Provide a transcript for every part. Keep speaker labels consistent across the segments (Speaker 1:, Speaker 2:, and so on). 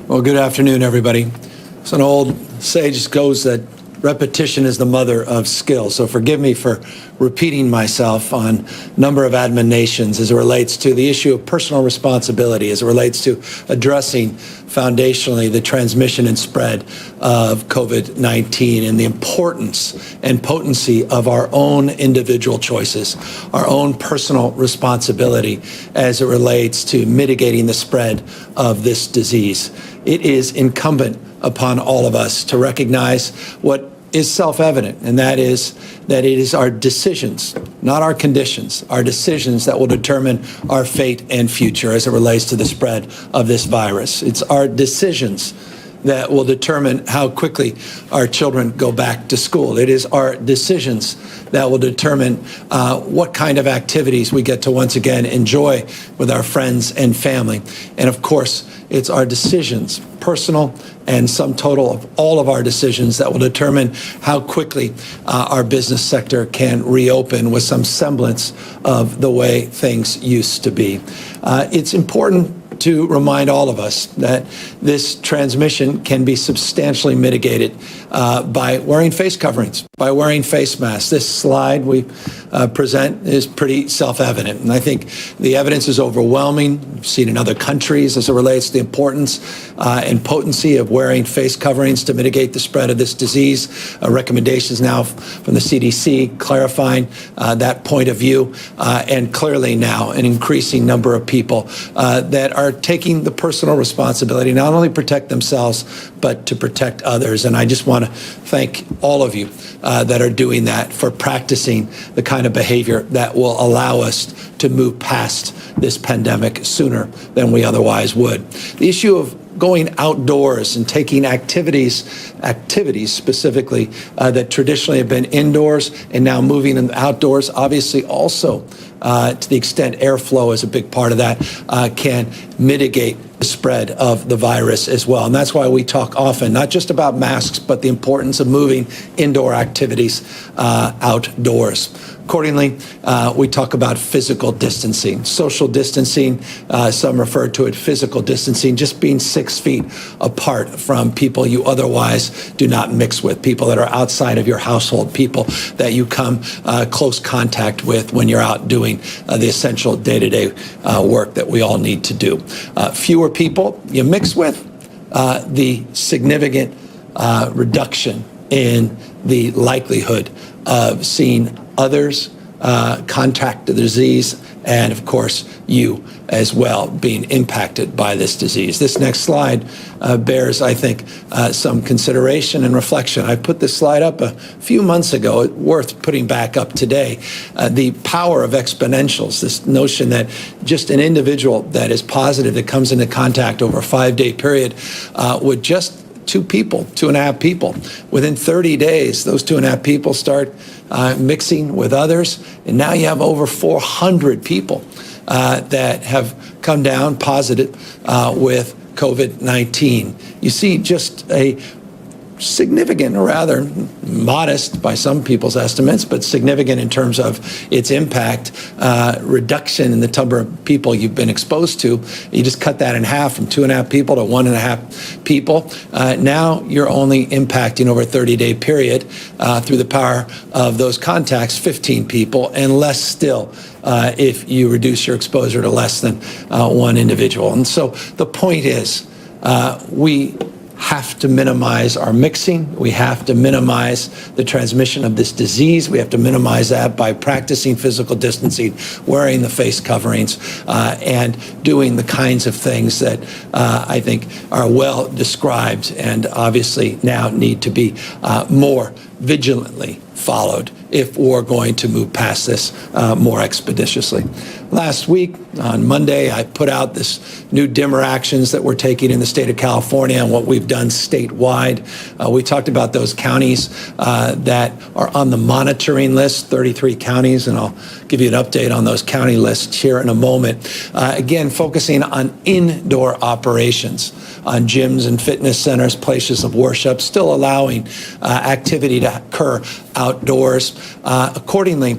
Speaker 1: Well, good afternoon, everybody. So an old sage goes that repetition is the mother of skill. So forgive me for repeating myself on a number of admonitions as it relates to the issue of personal responsibility, as it relates to addressing foundationally the transmission and spread of COVID-19 and the importance and potency of our own individual choices, our own personal responsibility as it relates to mitigating the spread of this disease. It is incumbent upon all of us to recognize what is self-evident, and that is that it is our decisions, not our conditions, our decisions that will determine our fate and future as it relates to the spread of this virus. It's our decisions that will determine how quickly our children go back to school. It is our decisions that will determine what kind of activities we get to once again enjoy with our friends and family. And of course, it's our decisions, personal and sum total of all of our decisions, that will determine how quickly our business sector can reopen with some semblance of the way things used to be. It's important to remind all of us that this transmission can be substantially mitigated by wearing face coverings, by wearing face masks. This slide we present is pretty self-evident, and I think the evidence is overwhelming. We've seen in other countries as it relates to the importance and potency of wearing face coverings to mitigate the spread of this disease. Recommendations now from the CDC clarifying that point of view, and clearly now an increasing number of people that are taking the personal responsibility not only protect themselves, but to protect others. And I just want to thank all of you that are doing that, for practicing the kind of behavior that will allow us to move past this pandemic sooner than we otherwise would. The issue of going outdoors and taking activities specifically that traditionally have been indoors and now moving them outdoors, obviously also to the extent airflow is a big part of that, can mitigate the spread of the virus as well. And that's why we talk often, not just about masks, but the importance of moving indoor activities outdoors. Accordingly, we talk about physical distancing, social distancing. Some refer to it physical distancing, just being 6 feet apart from people you otherwise do not mix with, people that are outside of your household, people that you come close contact with when you're out doing the essential day-to-day work that we all need to do. Fewer people you mix with, the significant reduction in the likelihood of seeing others contract the disease, and of course you as well being impacted by this disease. This next slide bears, I think, some consideration and reflection. I put this slide up a few months ago, worth putting back up today. The power of exponentials, this notion that just an individual that is positive, that comes into contact over a 5-day period with just 2.5 people. Within 30 days, those 2.5 people start mixing with others, and now you have over 400 people that have come down positive with COVID-19. You see just a significant, or rather modest by some people's estimates, but significant in terms of its impact, reduction in the number of people you've been exposed to. You just cut that in half from 2.5 people to 1.5 people. Now you're only impacting over a 30-day period through the power of those contacts, 15 people, and less still if you reduce your exposure to less than one individual. And so the point is, we have to minimize our mixing. We have to minimize the transmission of this disease. We have to minimize that by practicing physical distancing, wearing the face coverings, and doing the kinds of things that I think are well described and obviously now need to be more vigilantly followed if we're going to move past this more expeditiously. Last week, on Monday, I put out this new dimmer actions that we're taking in the state of California and what we've done statewide. We talked about those counties that are on the monitoring list, 33 counties, and I'll give you an update on those county lists here in a moment. Again, focusing on indoor operations, on gyms and fitness centers, places of worship, still allowing activity to occur outdoors. Accordingly,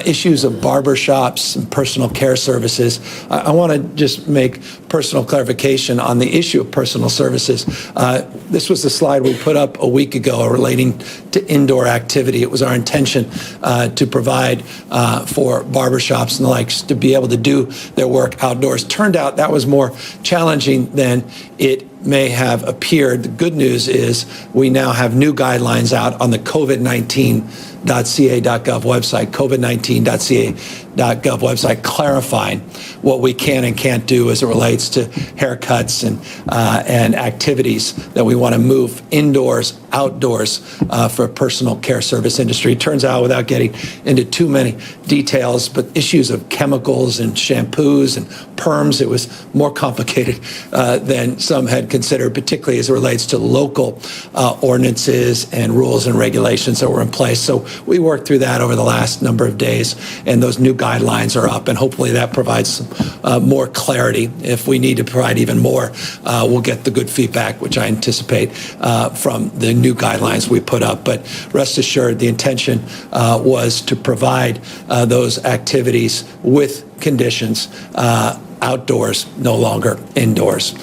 Speaker 1: issues of barber shops and personal care services, I want to just make personal clarification on the issue of personal services. This was the slide we put up a week ago relating to indoor activity. It was our intention to provide for barbershops and the likes to be able to do their work outdoors. Turned out that was more challenging than it may have appeared. The good news is we now have new guidelines out on the COVID-19.ca.gov website, COVID-19.ca.gov website, clarifying what we can and can't do as it relates to haircuts and activities that we want to move indoors, outdoors for personal care service industry. Turns out, without getting into too many details, but issues of chemicals and shampoos and perms, it was more complicated than some had considered, particularly as it relates to local ordinances and rules and regulations that were in place. So we worked through that over the last number of days, and those new guidelines are up, and hopefully that provides some more clarity. If we need to provide even more, we'll get the good feedback, which I anticipate from the new guidelines we put up. But rest assured, the intention was to provide those activities with conditions outdoors, no longer indoors.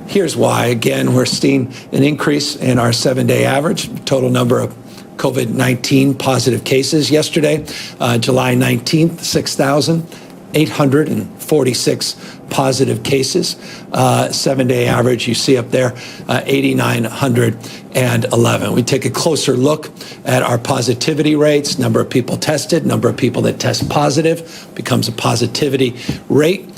Speaker 1: Here's why. Again, we're seeing an increase in our 7-day average, total number of COVID-19 positive cases yesterday, July 19th, 6,846 positive cases. 7-day average, you see up there, 8,911. We take a closer look at our positivity rates, number of people tested, number of people that test positive, becomes a positivity rate,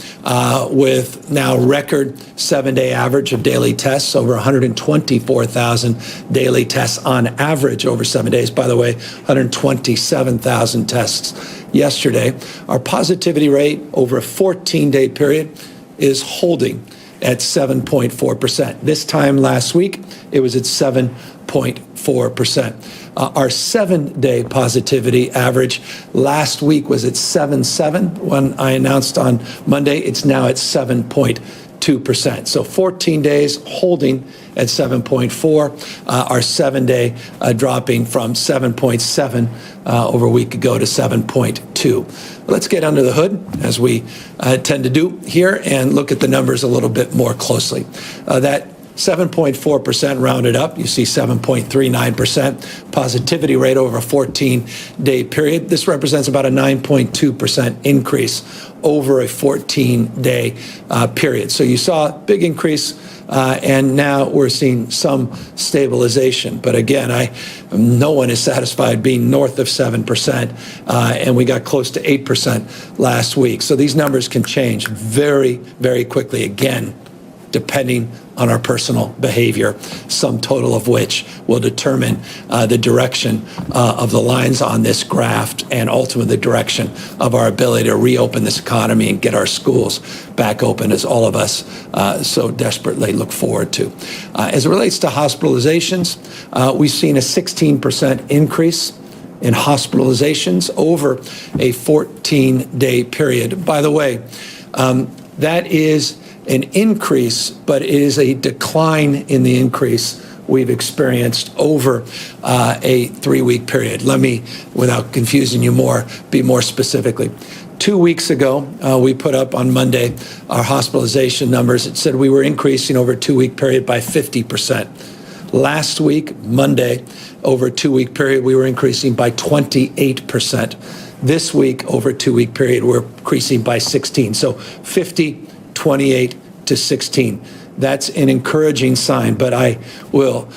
Speaker 1: with now record 7-day average of daily tests, over 124,000 daily tests on average over 7 days. By the way, 127,000 tests yesterday. Our positivity rate over a 14-day period is holding at 7.4%. This time last week, it was at 7.4%. Our 7-day positivity average last week was at 7.7. When I announced on Monday, it's now at 7.2%. So 14 days holding at 7.4. Our 7-day dropping from 7.7 over a week ago to 7.2. Let's get under the hood, as we tend to do here, and look at the numbers a little bit more closely. That 7.4% rounded up. You see 7.39% positivity rate over a 14-day period. This represents about a 9.2% increase over a 14-day period. So you saw a big increase, and now we're seeing some stabilization. But again, no one is satisfied being north of 7%, and we got close to 8% last week. So these numbers can change very, very quickly, again, depending on our personal behavior, sum total of which will determine the direction of the lines on this graph and ultimately the direction of our ability to reopen this economy and get our schools back open, as all of us so desperately look forward to. As it relates to hospitalizations, we've seen a 16% increase in hospitalizations over a 14-day period. By the way, that is an increase, but it is a decline in the increase we've experienced over a 3-week period. Let me, without confusing you more, be more specifically. 2 weeks ago, we put up on Monday our hospitalization numbers. It said we were increasing over a 2-week period by 50%. Last week, Monday, over a 2-week period, we were increasing by 28%. This week, over a 2-week period, we're increasing by 16. So 50, 28 to 16. That's an encouraging sign, but I will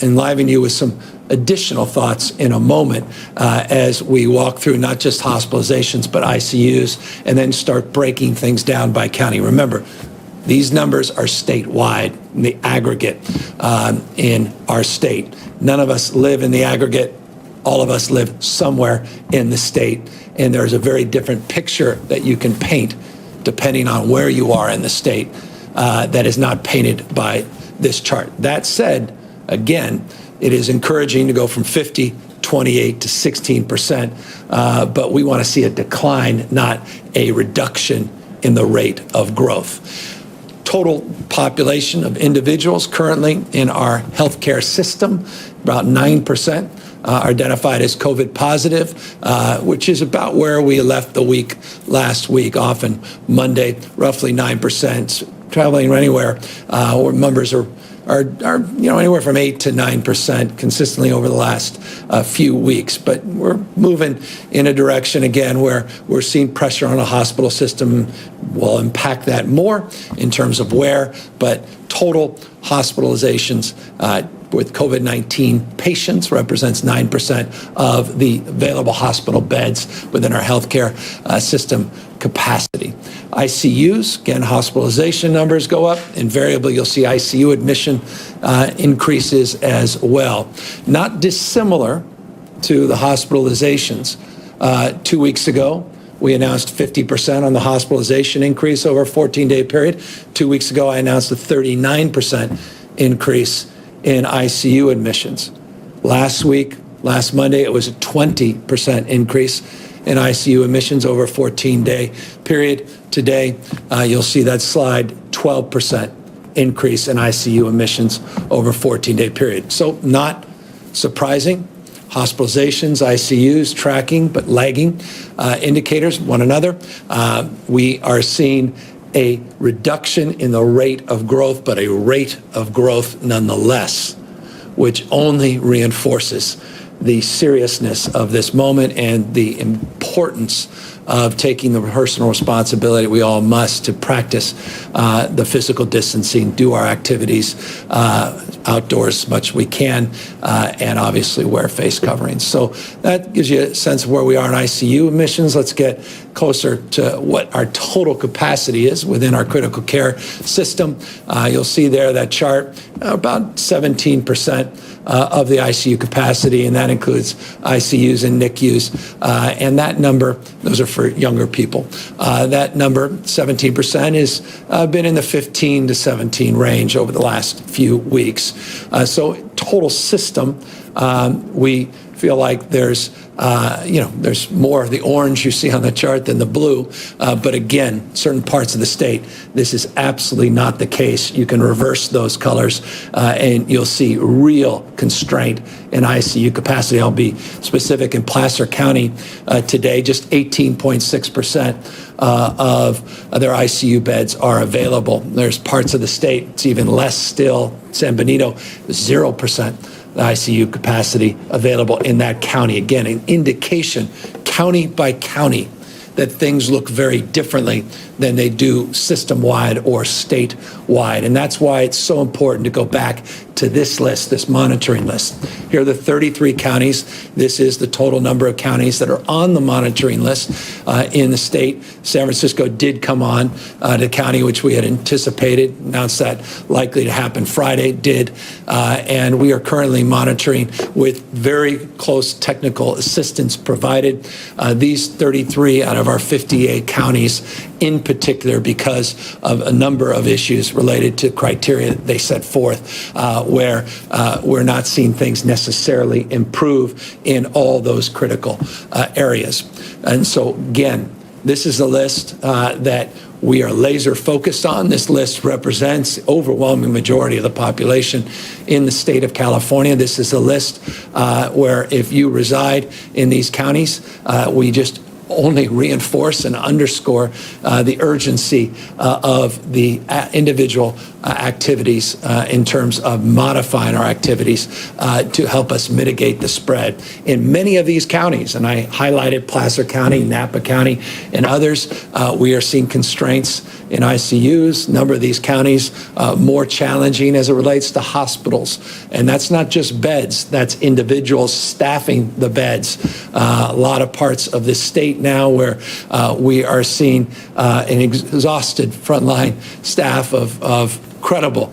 Speaker 1: enliven you with some additional thoughts in a moment as we walk through not just hospitalizations, but ICUs, and then start breaking things down by county. Remember, these numbers are statewide, in the aggregate in our state. None of us live in the aggregate. All of us live somewhere in the state, and there's a very different picture that you can paint depending on where you are in the state that is not painted by this chart. That said, again, it is encouraging to go from 50, 28 to 16%, but we want to see a decline, not a reduction in the rate of growth. Total population of individuals currently in our healthcare system, about 9%. Are identified as COVID positive, which is about where we left the week last week, often Monday, roughly 9%. traveling anywhere, where numbers are anywhere from 8 to 9% consistently over the last few weeks. But we're moving in a direction again where we're seeing pressure on the hospital system. Will impact that more in terms of where, but total hospitalizations with COVID-19 patients represents 9% of the available hospital beds within our healthcare system capacity. ICUs, again, hospitalization numbers go up. Invariably, you'll see ICU admission increases as well. Not dissimilar to the hospitalizations. 2 weeks ago, we announced 50% on the hospitalization increase over a 14-day period. 2 weeks ago, I announced a 39% increase in ICU admissions. Last Monday, it was a 20% increase in ICU admissions over a 14-day period. Today, you'll see that slide, 12% increase in ICU admissions over a 14-day period. So not surprising. Hospitalizations, ICUs, tracking, but lagging indicators, one another. We are seeing a reduction in the rate of growth, but a rate of growth nonetheless, which only reinforces the seriousness of this moment and the importance of taking the personal responsibility we all must to practice the physical distancing, do our activities outdoors as much as we can, and obviously wear face coverings. So that gives you a sense of where we are in ICU admissions. Let's get closer to what our total capacity is within our critical care system. You'll see there that chart, about 17% of the ICU capacity, and that includes ICUs and NICUs. And that number, those are for younger people. That number, 17%, has been in the 15 to 17 range over the last few weeks. So total system, we feel like there's more of the orange you see on the chart than the blue. But again, certain parts of the state, this is absolutely not the case. You can reverse those colors and you'll see real constraint in ICU capacity. I'll be specific in Placer County today, just 18.6% of their ICU beds are available. There's parts of the state, it's even less still. San Benito, 0%. The ICU capacity available in that county. Again, an indication, county by county, that things look very differently than they do system-wide or statewide. And that's why it's so important to go back to this list, this monitoring list. Here are the 33 counties. This is the total number of counties that are on the monitoring list in the state. San Francisco did come on the county, which we had anticipated, announced that likely to happen Friday, did. And we are currently monitoring with very close technical assistance provided. These 33 out of our 58 counties in particular because of a number of issues related to criteria they set forth where we're not seeing things necessarily improve in all those critical areas. And so, again, this is a list that we are laser focused on. This list represents the overwhelming majority of the population in the state of California. This is a list where if you reside in these counties, we just only reinforce and underscore the urgency of the individual activities in terms of modifying our activities to help us mitigate the spread. In many of these counties, and I highlighted Placer County, Napa County, and others, we are seeing constraints in ICUs. A number of these counties more challenging as it relates to hospitals. And that's not just beds, that's individuals staffing the beds. A lot of parts of this state now where we are seeing an exhausted frontline staff of credible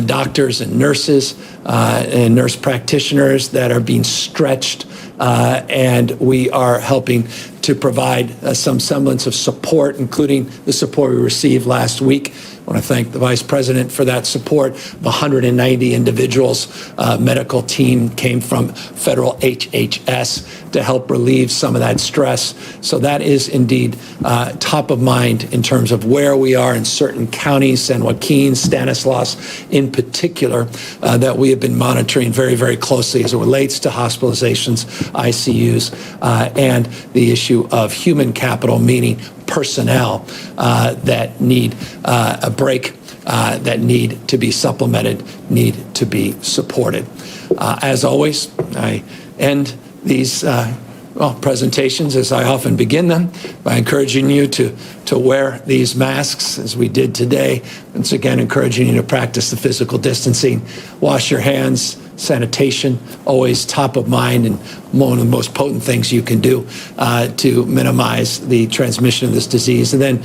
Speaker 1: doctors and nurses and nurse practitioners that are being stretched, and we are helping to provide some semblance of support, including the support we received last week. I want to thank the Vice President for that support. 190 individuals, medical team came from federal HHS to help relieve some of that stress. So that is indeed top of mind in terms of where we are in certain counties, San Joaquin, Stanislaus in particular, that we have been monitoring very, very closely as it relates to hospitalizations, ICUs, and the issue of human capital, meaning personnel that need a break that need to be supplemented, need to be supported. As always, I end these presentations, as I often begin them, by encouraging you to wear these masks as we did today. Once again, encouraging you to practice the physical distancing, wash your hands, sanitation, always top of mind, and one of the most potent things you can do to minimize the transmission of this disease. And then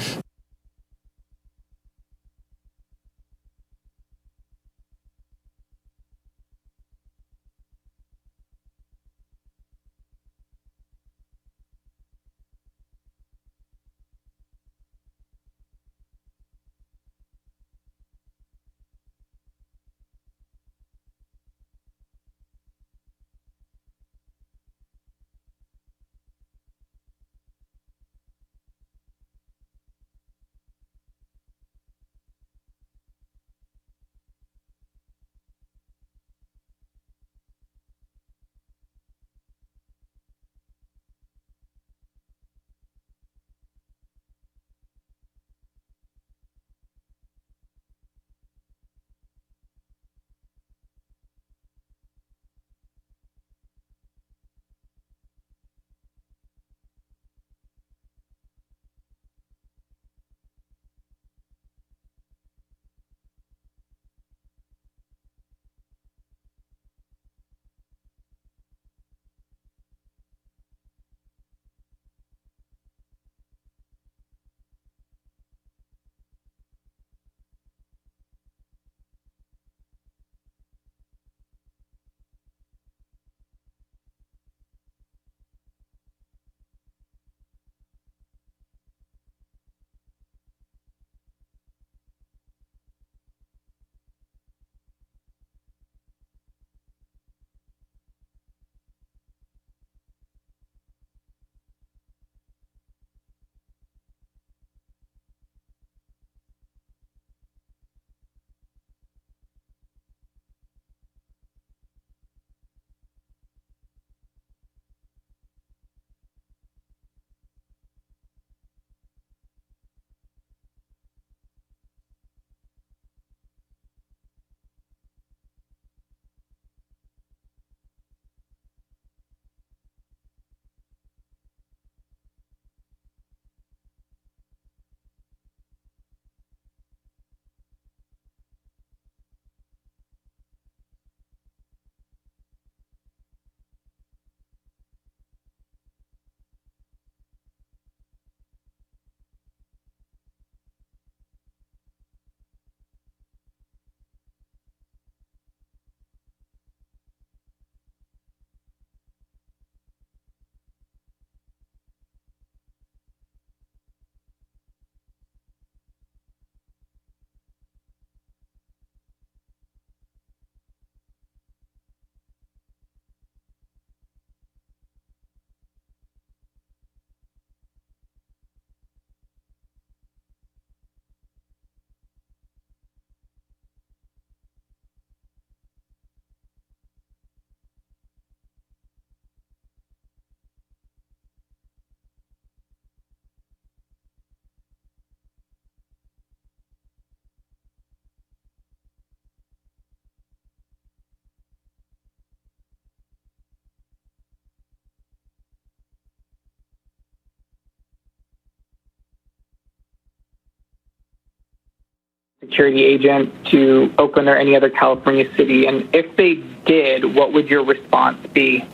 Speaker 2: security agent to Oakland or any other California city? And if they did, what would your response be?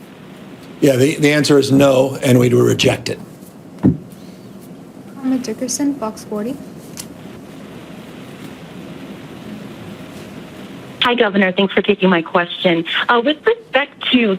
Speaker 1: Yeah, the answer is no, and we'd reject it.
Speaker 3: Ahmed Dickerson, Fox 40.
Speaker 4: Hi, Governor. Thanks for taking my question. With respect to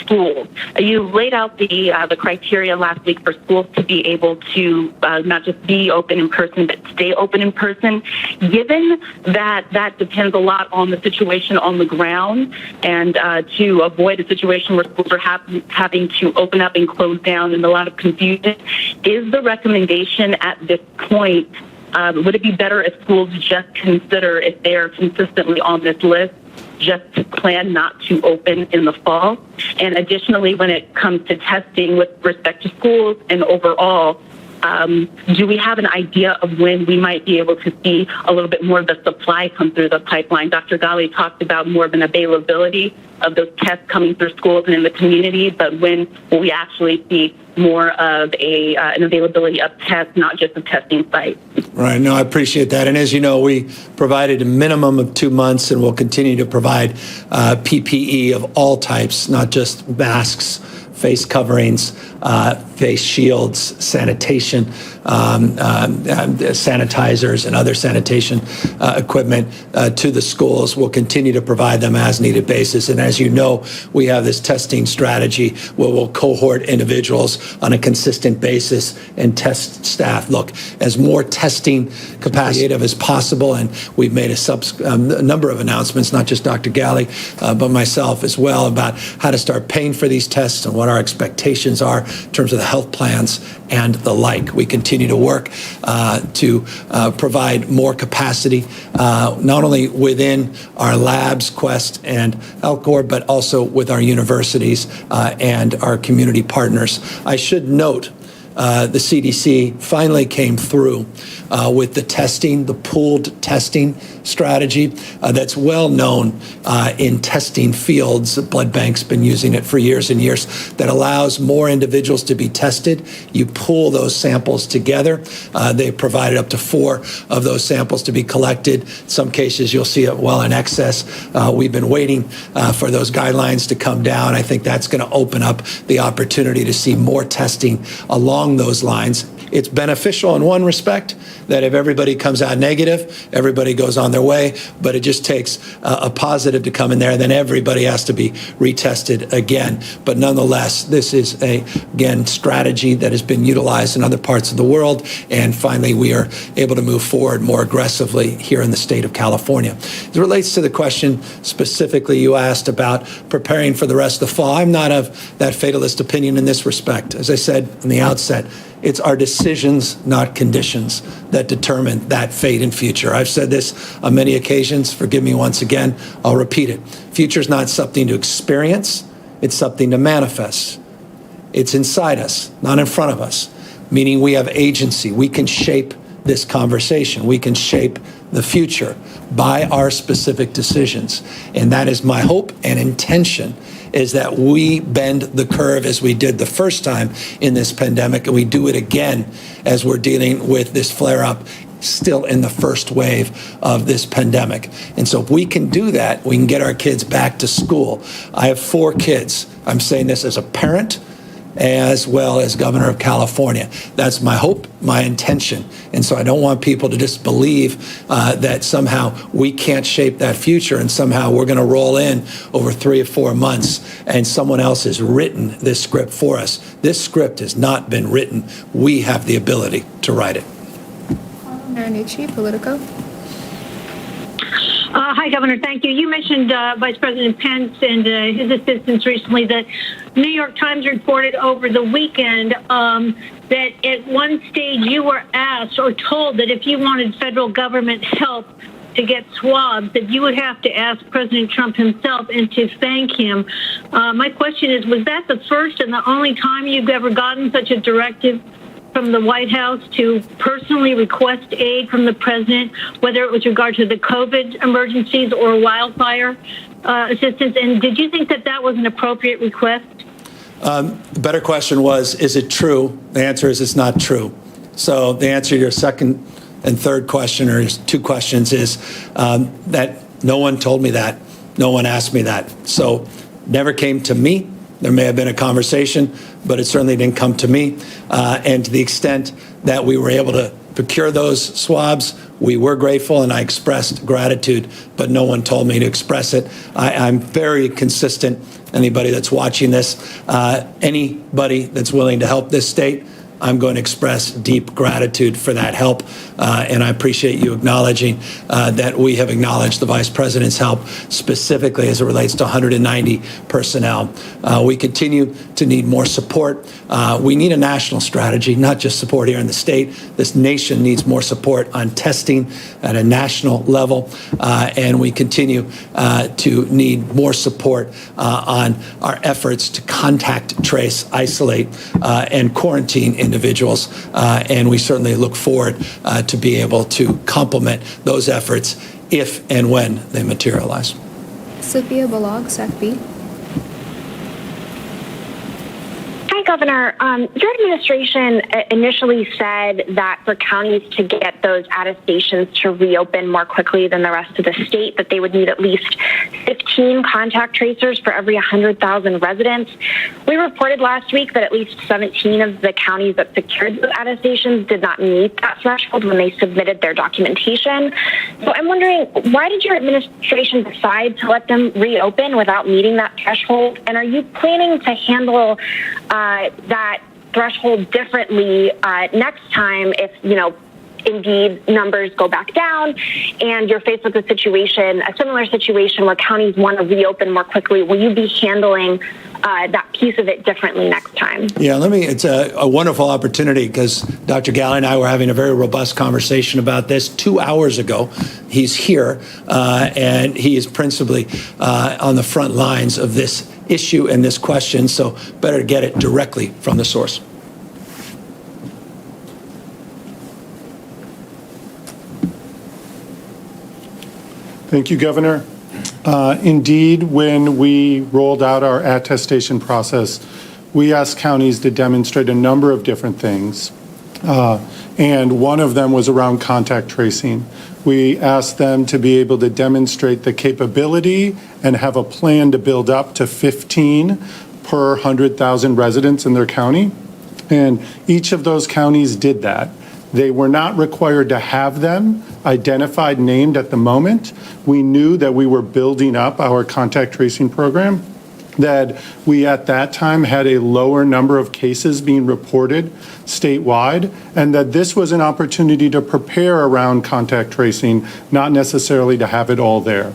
Speaker 4: schools, you laid out the criteria last week for schools to be able to not just be open in person, but stay open in person. Given that depends a lot on the situation on the ground, and to avoid a situation where schools are having to open up and close down and a lot of confusion, is the recommendation at this point, would it be better if schools just consider, if they are consistently on this list, just to plan not to open in the fall? And additionally, when it comes to testing with respect to schools and overall, do we have an idea of when we might be able to see a little bit more of the supply come through the pipeline? Dr. Ghali talked about more of an availability of those tests coming through schools and in the community, but when will we actually see more of an availability of tests, not just of testing sites?
Speaker 1: Right. No, I appreciate that. And as you know, we provided a minimum of 2 months, and we'll continue to provide PPE of all types, not just masks, face coverings, face shields, sanitation, sanitizers, and other sanitation equipment to the schools. We'll continue to provide them as needed basis. And as you know, we have this testing strategy where we'll cohort individuals on a consistent basis and test staff. Look, as more testing capacity as possible, and we've made a number of announcements, not just Dr. Ghali, but myself as well, about how to start paying for these tests and what our expectations are in terms of the health plans and the like. We continue to work to provide more capacity, not only within our labs, Quest and Elcor, but also with our universities and our community partners. I should note the CDC finally came through with the testing, the pooled testing strategy that's well known in testing fields. Blood Bank's been using it for years and years, that allows more individuals to be tested. You pool those samples together. They provided up to 4 of those samples to be collected. In some cases, you'll see it well in excess. We've been waiting for those guidelines to come down. I think that's going to open up the opportunity to see more testing along those lines. It's beneficial in one respect, that if everybody comes out negative, everybody goes on their way, but it just takes a positive to come in there, then everybody has to be retested again. But nonetheless, this is again, strategy that has been utilized in other parts of the world, and finally we are able to move forward more aggressively here in the state of California. As it relates to the question specifically you asked about preparing for the rest of the fall, I'm not of that fatalist opinion in this respect. As I said in the outset, it's our decisions, not conditions, that determine that fate and future. I've said this on many occasions. Forgive me once again. I'll repeat it. Future is not something to experience. It's something to manifest. It's inside us, not in front of us, meaning we have agency. We can shape this conversation. We can shape the future by our specific decisions. And that is my hope and intention, is that we bend the curve as we did the first time in this pandemic, and we do it again as we're dealing with this flare-up still in the first wave of this pandemic. And so if we can do that, we can get our kids back to school. I have 4 kids. I'm saying this as a parent as well as governor of California. That's my hope, my intention. And so I don't want people to just believe that somehow we can't shape that future and somehow we're going to roll in over 3 or 4 months and someone else has written this script for us. This script has not been written. We have the ability to write it.
Speaker 3: Marinucci, Politico.
Speaker 5: Hi, Governor. Thank you. You mentioned Vice President Pence and his assistants recently. The New York Times reported over the weekend that at one stage you were asked or told that if you wanted federal government help to get swabs, that you would have to ask President Trump himself and to thank him. My question is, was that the first and the only time you've ever gotten such a directive from the White House to personally request aid from the president, whether it was regard to the COVID emergencies or wildfire assistance? And did you think that that was an appropriate request?
Speaker 1: The better question was, is it true? The answer is it's not true. So the answer to your second and third question, or 2 questions, is that no one told me that. No one asked me that. So never came to me. There may have been a conversation, but it certainly didn't come to me. And to the extent that we were able to procure those swabs, we were grateful, and I expressed gratitude, but no one told me to express it. I'm very consistent. Anybody that's watching this, anybody that's willing to help this state, I'm going to express deep gratitude for that help. And I appreciate you acknowledging that we have acknowledged the Vice President's help, specifically as it relates to 190 personnel. We continue to need more support. We need a national strategy, not just support here in the state. This nation needs more support on testing at a national level. And we continue to need more support on our efforts to contact trace, isolate, and quarantine individuals, and we certainly look forward to be able to complement those efforts if and when they materialize.
Speaker 3: Sophia Balog, SACB.
Speaker 6: Hi, Governor. Your administration initially said that for counties to get those attestations to reopen more quickly than the rest of the state, that they would need at least 15 contact tracers for every 100,000 residents. We reported last week that at least 17 of the counties that secured those attestations did not meet that threshold when they submitted their documentation. So I'm wondering, why did your administration decide to let them reopen without meeting that threshold? And are you planning to handle that threshold differently next time if, indeed numbers go back down and you're faced with a similar situation where counties want to reopen more quickly? Will you be handling that piece of it differently next time?
Speaker 1: Yeah, it's a wonderful opportunity because Dr. Galley and I were having a very robust conversation about this 2 hours ago. He's here, and he is principally on the front lines of this issue and this question, so better to get it directly from the source.
Speaker 7: Thank you, Governor. Indeed, when we rolled out our attestation process, we asked counties to demonstrate a number of different things, and one of them was around contact tracing. We asked them to be able to demonstrate the capability and have a plan to build up to 15 per 100,000 residents in their county, and each of those counties did that. They were not required to have them identified, named at the moment. We knew that we were building up our contact tracing program, that we at that time had a lower number of cases being reported statewide, and that this was an opportunity to prepare around contact tracing, not necessarily to have it all there.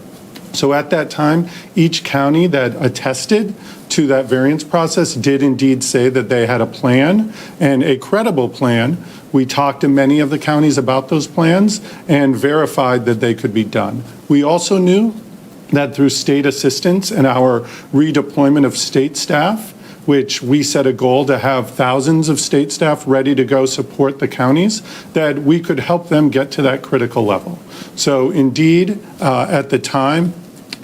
Speaker 7: So at that time, each county that attested to that variance process did indeed say that they had a plan, and a credible plan. We talked to many of the counties about those plans and verified that they could be done. We also knew that through state assistance and our redeployment of state staff, which we set a goal to have thousands of state staff ready to go support the counties, that we could help them get to that critical level. So indeed, at the time,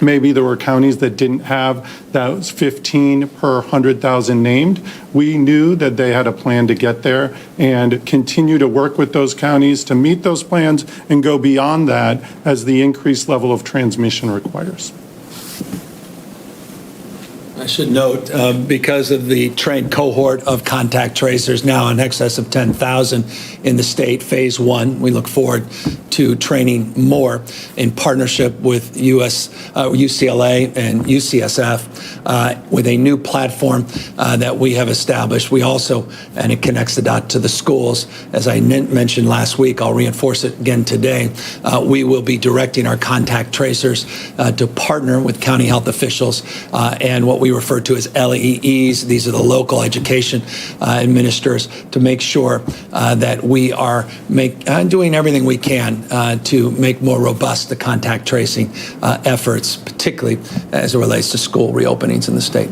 Speaker 7: maybe there were counties that didn't have those 15 per 100,000 named. We knew that they had a plan to get there and continue to work with those counties to meet those plans and go beyond that as the increased level of transmission requires.
Speaker 1: I should note, because of the trained cohort of contact tracers now in excess of 10,000 in the state, phase one, we look forward to training more in partnership with UCLA and UCSF with a new platform that we have established. We also, and it connects the dot to the schools, as I mentioned last week, I'll reinforce it again today, we will be directing our contact tracers to partner with county health officials and what we refer to as LEEs. These are the local education administrators, to make sure that we are doing everything we can to make more robust the contact tracing efforts, particularly as it relates to school reopenings in the state.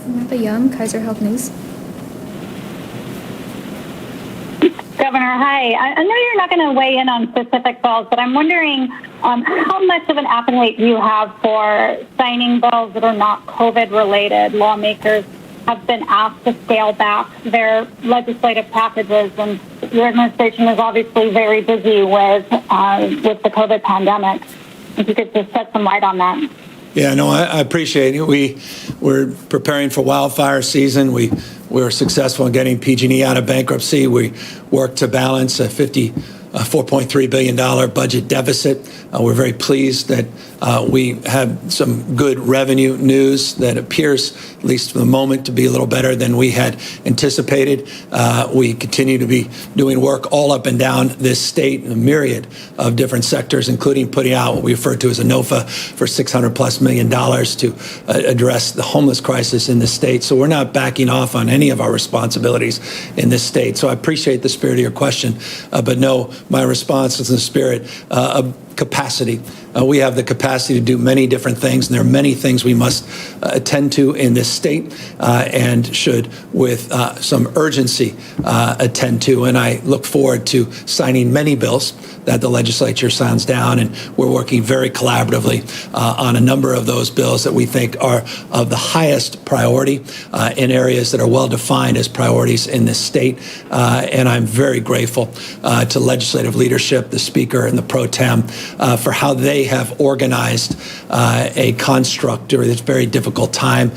Speaker 3: Samantha Young, Kaiser Health News.
Speaker 8: Governor, hi. I know you're not going to weigh in on specific bills, but I'm wondering how much of an appetite do you have for signing bills that are not COVID-related? Lawmakers have been asked to scale back their legislative packages, and your administration is obviously very busy with the COVID pandemic. If you could just shed some light on that.
Speaker 1: Yeah, no, I appreciate it. We're preparing for wildfire season. We were successful in getting PG&E out of bankruptcy. We worked to balance a $4.3 billion budget deficit. We're very pleased that we have some good revenue news that appears, at least for the moment, to be a little better than we had anticipated. We continue to be doing work all up and down this state in a myriad of different sectors, including putting out what we refer to as a NOFA for $600+ million to address the homeless crisis in the state. So we're not backing off on any of our responsibilities in this state. So I appreciate the spirit of your question, but no, my response is in the spirit of capacity. We have the capacity to do many different things, and there are many things we must attend to in this state and should, with some urgency, attend to. And I look forward to signing many bills that the legislature signs down, and we're working very collaboratively on a number of those bills that we think are of the highest priority in areas that are well defined as priorities in this state. And I'm very grateful to legislative leadership, the Speaker and the Pro Tem, for how they have organized a construct during this very difficult time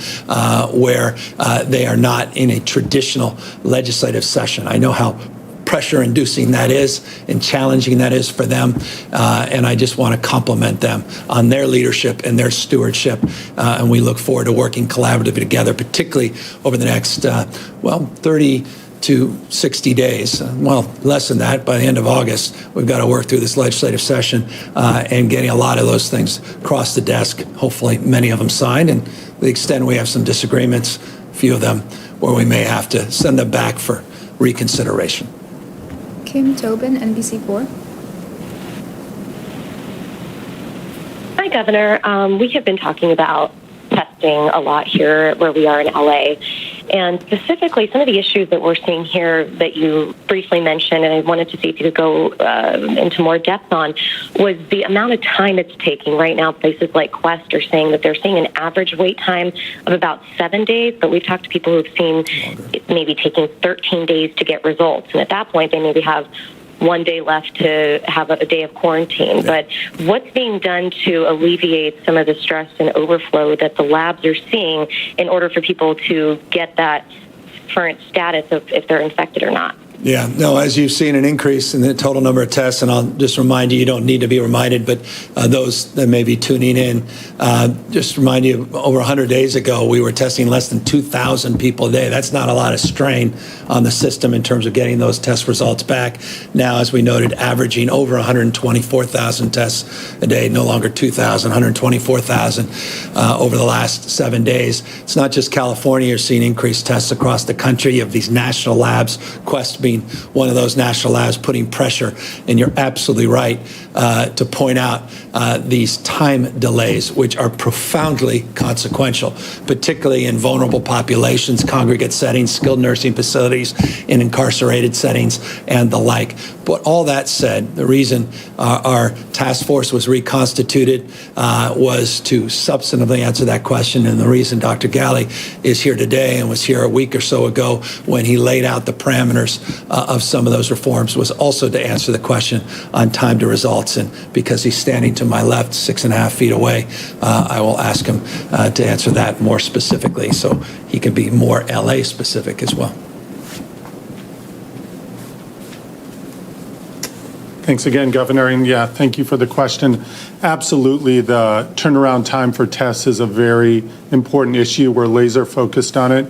Speaker 1: where they are not in a traditional legislative session. I know how pressure-inducing that is and challenging that is for them, and I just want to compliment them on their leadership and their stewardship, and we look forward to working collaboratively together, particularly over the next, 30 to 60 days. Well, less than that. By the end of August, we've got to work through this legislative session and getting a lot of those things across the desk, hopefully many of them signed, and to the extent we have some disagreements, a few of them where we may have to send them back for reconsideration.
Speaker 3: Kim Tobin, NBC 4.
Speaker 9: Hi, Governor. We have been talking about testing a lot here where we are in LA. And specifically, some of the issues that we're seeing here that you briefly mentioned, and I wanted to see if you could go into more depth on, was the amount of time it's taking. Right now, places like Quest are saying that they're seeing an average wait time of about 7 days, but we've talked to people who've seen it maybe taking 13 days to get results. And at that point, they maybe have 1 day left to have a day of quarantine. But what's being done to alleviate some of the stress and overflow that the labs are seeing in order for people to get that current status of if they're infected or not?
Speaker 1: Yeah, no, as you've seen an increase in the total number of tests, and I'll just remind you don't need to be reminded, but those that may be tuning in, just remind you, over 100 days ago, we were testing less than 2,000 people a day. That's not a lot of strain on the system in terms of getting those test results back. Now, as we noted, averaging over 124,000 tests a day, no longer 2,000, 124,000 over the last 7 days. It's not just California. You're seeing increased tests across the country. You have these national labs, Quest being one of those national labs, putting pressure. And you're absolutely right to point out these time delays, which are profoundly consequential, particularly in vulnerable populations, congregate settings, skilled nursing facilities, in incarcerated settings, and the like. But all that said, the reason our task force was reconstituted was to substantively answer that question. And the reason Dr. Galley is here today and was here a week or so ago when he laid out the parameters of some of those reforms was also to answer the question on time to results. And because he's standing to my left 6.5 feet away, I will ask him to answer that more specifically so he can be more LA specific as well.
Speaker 7: Thanks again, Governor. And yeah, thank you for the question. Absolutely, the turnaround time for tests is a very important issue. We're laser focused on it.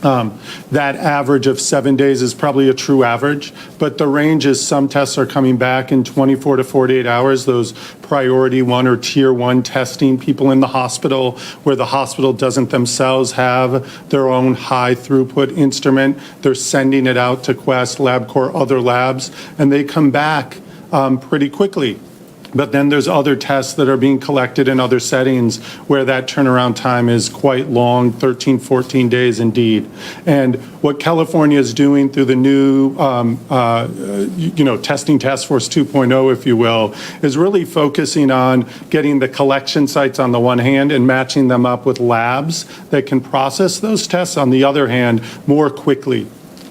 Speaker 7: That average of 7 days is probably a true average, but the range is some tests are coming back in 24 to 48 hours, those priority 1 or tier 1 testing, people in the hospital where the hospital doesn't themselves have their own high throughput instrument. They're sending it out to Quest, LabCorp, other labs, and they come back pretty quickly. But then there's other tests that are being collected in other settings where that turnaround time is quite long, 13, 14 days indeed. And what California is doing through the new, testing task force 2.0, if you will, is really focusing on getting the collection sites on the one hand and matching them up with labs that can process those tests on the other hand more quickly.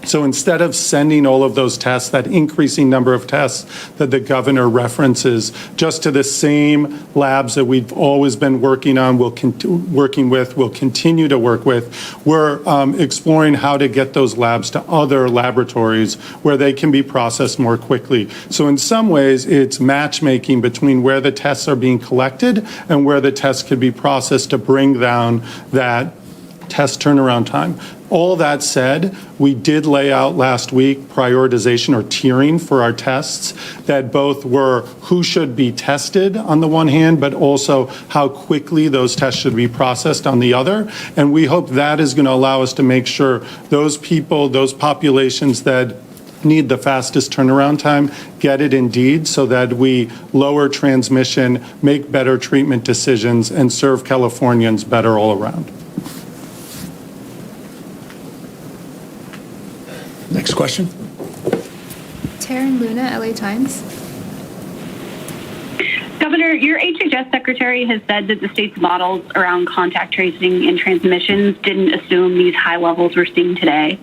Speaker 7: So instead of sending all of those tests, that increasing number of tests that the governor references, just to the same labs that we've always been working on, we'll continue to work with, we're exploring how to get those labs to other laboratories where they can be processed more quickly. So in some ways, it's matchmaking between where the tests are being collected and where the tests could be processed to bring down that test turnaround time. All that said, we did lay out last week prioritization or tiering for our tests that both were who should be tested on the one hand, but also how quickly those tests should be processed on the other. And we hope that is going to allow us to make sure those people, those populations that need the fastest turnaround time, get it indeed, so that we lower transmission, make better treatment decisions, and serve Californians better all around.
Speaker 1: Next question.
Speaker 3: Taryn Luna, LA Times.
Speaker 10: Governor, your HHS secretary has said that the state's models around contact tracing and transmissions didn't assume these high levels we're seeing today.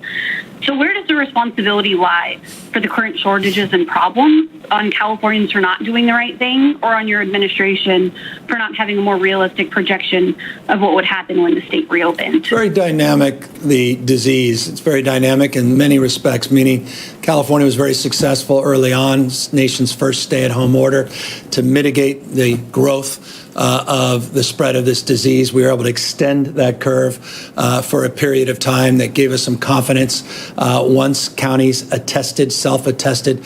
Speaker 10: So where does the responsibility lie for the current shortages and problems? On Californians for not doing the right thing, or on your administration for not having a more realistic projection of what would happen when the state reopened?
Speaker 1: It's very dynamic, the disease. It's very dynamic in many respects, meaning California was very successful early on, nation's first stay-at-home order, to mitigate the growth of the spread of this disease. We were able to extend that curve for a period of time that gave us some confidence once counties attested, self-attested,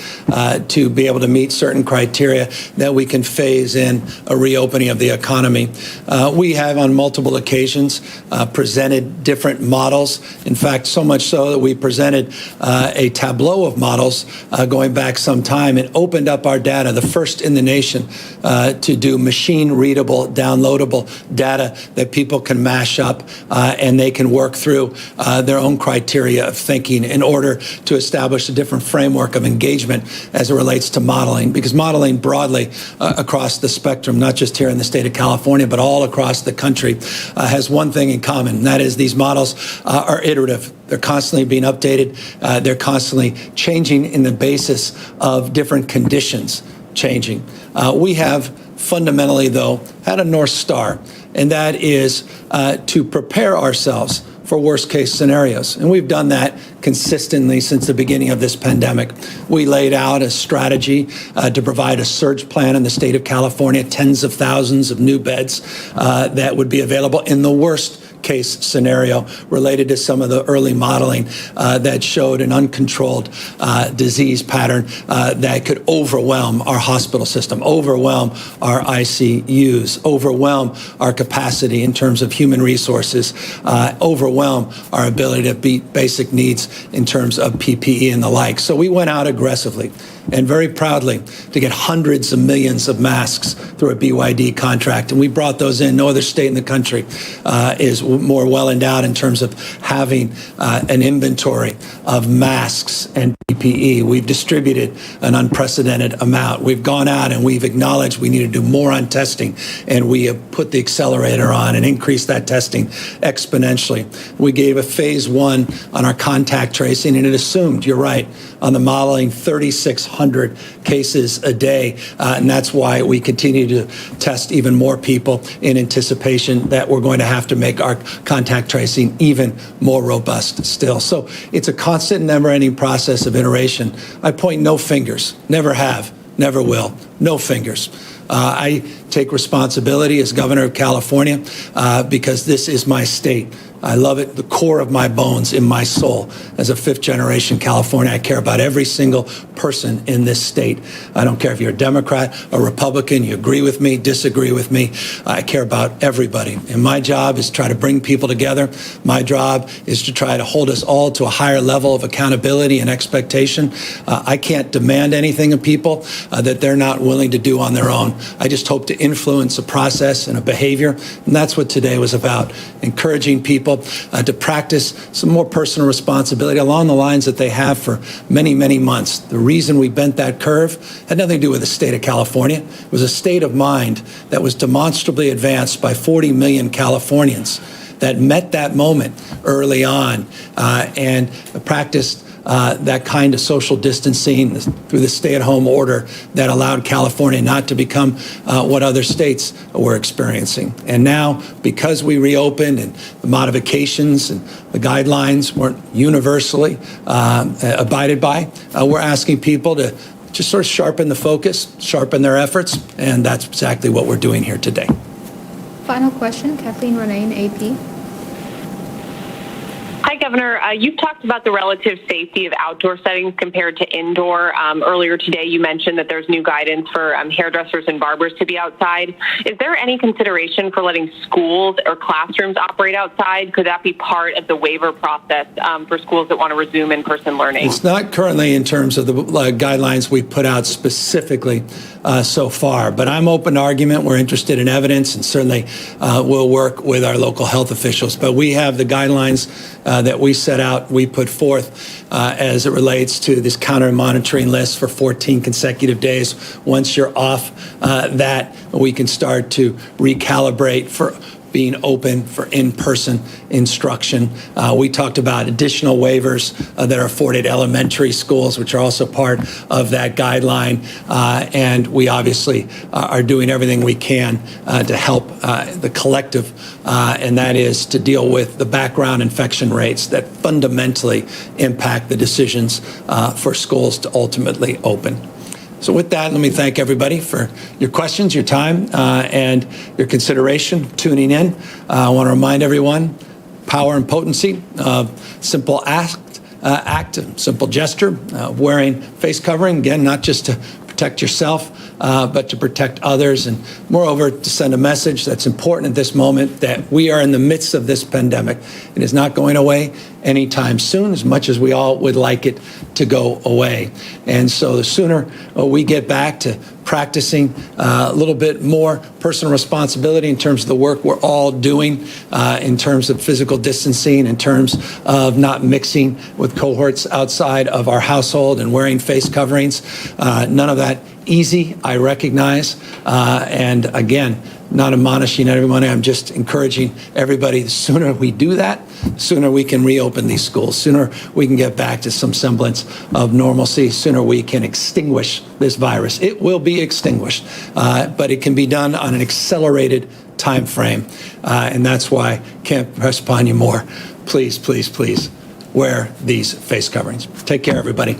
Speaker 1: to be able to meet certain criteria that we can phase in a reopening of the economy. We have on multiple occasions presented different models. In fact, so much so that we presented a tableau of models going back some time and opened up our data, the first in the nation to do machine-readable, downloadable data that people can mash up and they can work through their own criteria of thinking in order to establish a different framework of engagement as it relates to modeling. Because modeling broadly across the spectrum, not just here in the state of California, but all across the country, has one thing in common, and that is these models are iterative. They're constantly being updated. They're constantly changing in the basis of different conditions changing. We have fundamentally, though, had a North Star, and that is to prepare ourselves for worst-case scenarios. And we've done that consistently since the beginning of this pandemic. We laid out a strategy to provide a surge plan in the state of California, tens of thousands of new beds that would be available in the worst case scenario related to some of the early modeling that showed an uncontrolled disease pattern that could overwhelm our hospital system, overwhelm our ICUs, overwhelm our capacity in terms of human resources, overwhelm our ability to meet basic needs in terms of PPE and the like. So we went out aggressively and very proudly to get hundreds of millions of masks through a BYD contract. And we brought those in. No other state in the country is more well endowed in terms of having an inventory of masks and PPE. We've distributed an unprecedented amount. We've gone out and we've acknowledged we need to do more on testing, and we have put the accelerator on and increased that testing exponentially. We gave a phase one on our contact tracing, and it assumed, you're right, on the modeling 3,600 cases a day, and that's why we continue to test even more people in anticipation that we're going to have to make our contact tracing even more robust still. So it's a constant, never-ending process of iteration. I point no fingers, never have, never will, no fingers. I take responsibility as governor of California because this is my state. I love it, the core of my bones, in my soul. As a fifth-generation Californian, I care about every single person in this state. I don't care if you're a Democrat, a Republican, you agree with me, disagree with me. I care about everybody. And my job is to try to bring people together. My job is to try to hold us all to a higher level of accountability and expectation. I can't demand anything of people that they're not willing to do on their own. I just hope to influence a process and a behavior. And that's what today was about, encouraging people to practice some more personal responsibility along the lines that they have for many, many months. The reason we bent that curve had nothing to do with the state of California. It was a state of mind that was demonstrably advanced by 40 million Californians that met that moment early on and practiced that kind of social distancing through the stay-at-home order that allowed California not to become what other states were experiencing. And now, because we reopened and the modifications and the guidelines weren't universally abided by, we're asking people to just sort of sharpen the focus, sharpen their efforts, and that's exactly what we're doing here today.
Speaker 3: Final question, Kathleen Ronayne, AP.
Speaker 8: Hi, Governor.
Speaker 11: Governor, you've talked about the relative safety of outdoor settings compared to indoor. Earlier today, you mentioned that there's new guidance for hairdressers and barbers to be outside. Is there any consideration for letting schools or classrooms operate outside? Could that be part of the waiver process for schools that want to resume in-person learning?
Speaker 1: It's not currently in terms of the guidelines we put out specifically so far, but I'm open to argument. We're interested in evidence, and certainly we'll work with our local health officials. But we have the guidelines that we set out, we put forth as it relates to this counter monitoring list for 14 consecutive days. Once you're off that, we can start to recalibrate for being open for in-person instruction. We talked about additional waivers that are afforded elementary schools, which are also part of that guideline. And we obviously are doing everything we can to help the collective, and that is to deal with the background infection rates that fundamentally impact the decisions for schools to ultimately open. So with that, let me thank everybody for your questions, your time, and your consideration tuning in. I want to remind everyone, power and potency of simple act, simple gesture, wearing face covering, again, not just to protect yourself, but to protect others, and moreover, to send a message that's important at this moment that we are in the midst of this pandemic. It is not going away anytime soon, as much as we all would like it to go away. And so the sooner we get back to practicing a little bit more personal responsibility in terms of the work we're all doing, in terms of physical distancing, in terms of not mixing with cohorts outside of our household and wearing face coverings, none of that easy, I recognize. And again, not admonishing everyone. I'm just encouraging everybody. The sooner we do that, the sooner we can reopen these schools, sooner we can get back to some semblance of normalcy, sooner we can extinguish this virus. It will be extinguished, but it can be done on an accelerated time frame. And that's why I can't press upon you more. Please, please, please wear these face coverings. Take care, everybody.